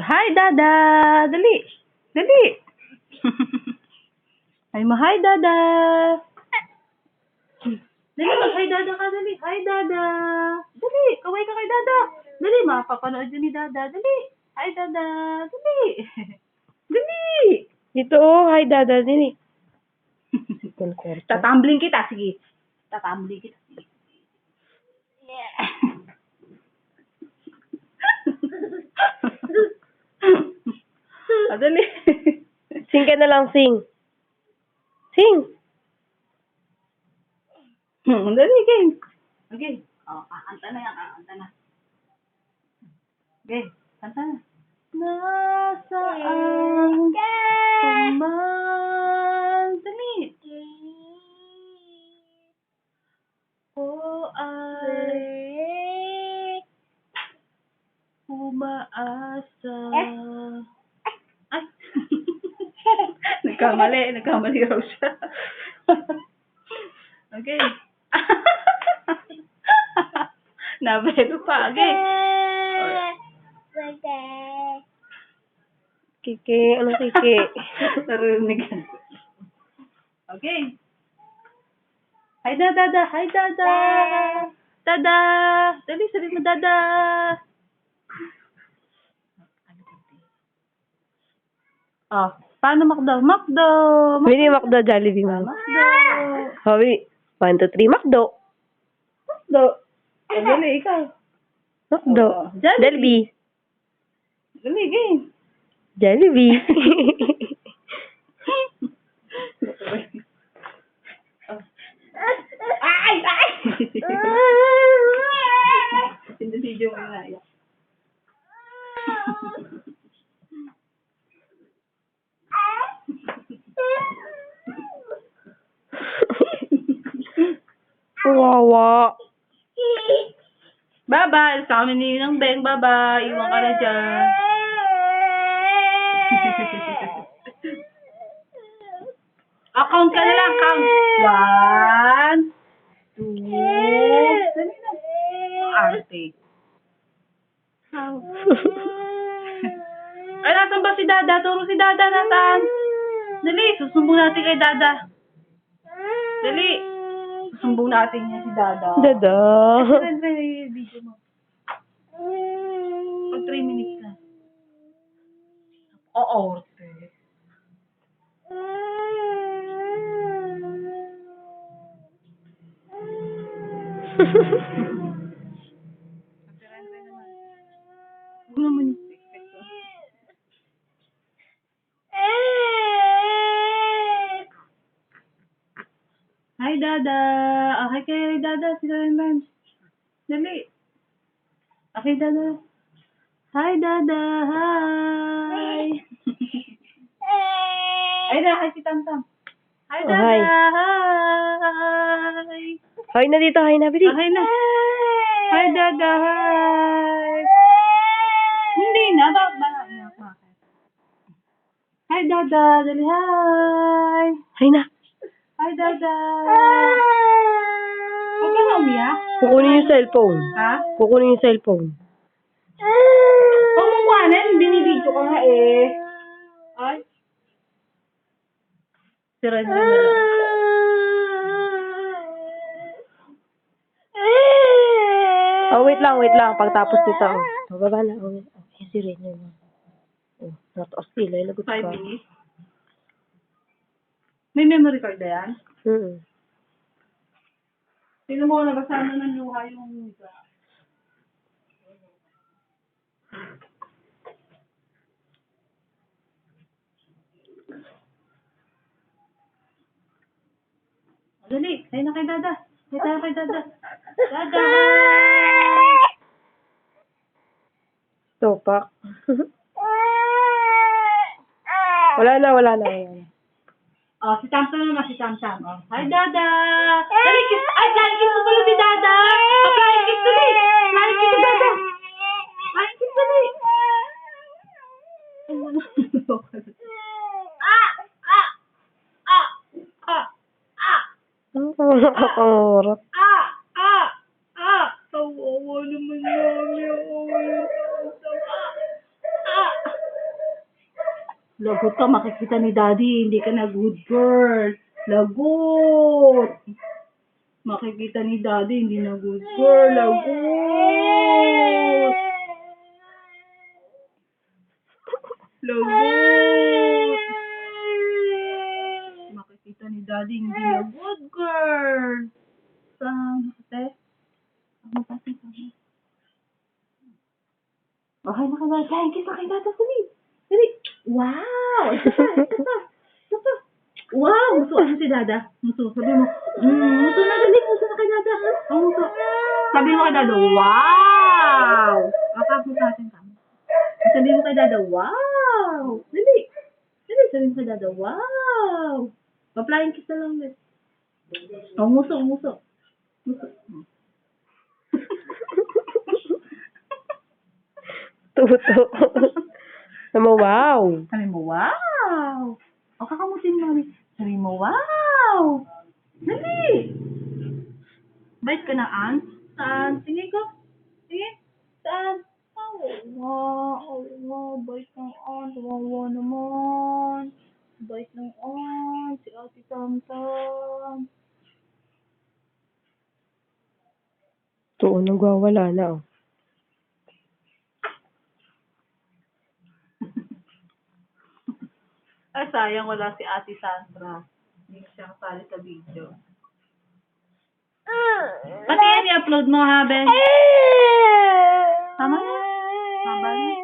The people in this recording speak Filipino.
Hi, Dada! Dali! Dali! Hi, Dada! Dali, hi, Dada ka, dali. Hi, Dada! Dali, kaway ka kay Dada. Dali, mapapanood yun ni Dada. Dali! Hi, Dada! Dali! Dali! Dito, hi, Dada, dini. Tatambling kita, sige. Tatambling kita, sige. Dali. Sing ka na lang, sing. Sing. Dali, game. Okay. Kanta na yan, kanta na. Okay, kanta na. Nasaan dali. O ay umaasa. Ay. Nagkamali raw siya. Okay. Nabeto pa, okay. Kiki, ano kiki? Narinig yan. Okay. Hi, Dada. Hi, Dada. Dada. Dali, sabi mo, Dada. Paano Macdo? Macdo. Mini Macdo, Jollibee, ma'am. Macdo. Hawi. 1, 2, 3, Macdo. Macdo. Dali, ikaw. Macdo. Jollibee. Jollibee. Dali, game. Jollibee. Ay! Sinvideo mo na yan. Wawa. Baba, sa amin ni ng Beng, baba. Iwan ka na dyan. Count ka na lang, count. 1, 2, dali na. Arte. Ay, nasan ba si Dada? Turo si Dada, nasan? Dali, susumbong natin kay Dada. Dali. Susumbong natin niya si Dada. Dada. Ay, video mo. Pag 3 minutes na. Oo, arte. Huwag naman yung expect ko. Hi, Dada. Hi kay Dada. Sila yung lunch. Dali. Okay, Dada. Hi, Dada. Hi. Ay, na. Hi si Tamtam. Hi, Oh, Dada. hi. Hi. Hi na dito, hi na, bili. Okay na. Hi, Dada. Hi. Hindi na. Bakit? Hi, Dada. Dali, hi. Hi na. Hi, Dada. Huwag ka na umiyak. Kukunin yung cellphone. Ha? Kukunin yung cellphone. Huwag mo kuhanin. Binibidyo ka nga eh. Ay. Sira na lang. Oh, wait lang. Pagtapos nito, oh. Baba na. Oh, okay, si Ren yun. Oh, nataos sila. Lagot 5 ka. minutes. May memory card na yan? Tingnan mo, nabasana ng luha yung isa. Dali, tayo na kay Dada. Tayo kay Dada. Dada! Topak. Wala na. Oh, si Tamtam naman, si Tamtam. Oh. Hi, Dada! Dali, kiss! Ay, flying kiss mo pala si Dada! Flying kiss dali! Flying kiss si Dada! Flying kiss dali! Nakakangurot. Kawawa naman namin. Lagot ka, makikita ni Daddy, hindi ka na good girl. Lagot. Makikita ni Daddy, hindi na good girl. Lagot. Lagot. Makikita ni Daddy, hindi na good girl. Saan? Ate? Ano pa? Okay, nakagaya. Kaya, kiss na kay Dada. Dali. Dali. Wow! Ito pa, ito pa. Ito pa. Wow! Muso ano si Dada? Muso. Sabi mo, muso na dali. Muso na kay Dada. Ang muso. Sabi mo kay Dada, wow! Akapos natin kami. Sabi mo kay Dada, wow! Dali. Dali, sabi mo kay Dada, wow! Pa-flying kiss na lang ulit. Ang muso, muso. Muso. Tuto. Naman, wow. Sabi mo, wow! O, kakamutin mo. Sabi mo, wow! Dali! Bait ka na, Aunt? Saan? Sige ko. Sige. Saan? Oh, wow. Bait ng Aunt. Wow naman. Bait ng Aunt. Si Ate Tamtam. Ito, nagwawala na. Oh. Ay, sayang wala si Ate Sandra. Hindi siya kasali sa video. Pati yan i-upload mo, ha, Ben? Tama na. Tama na.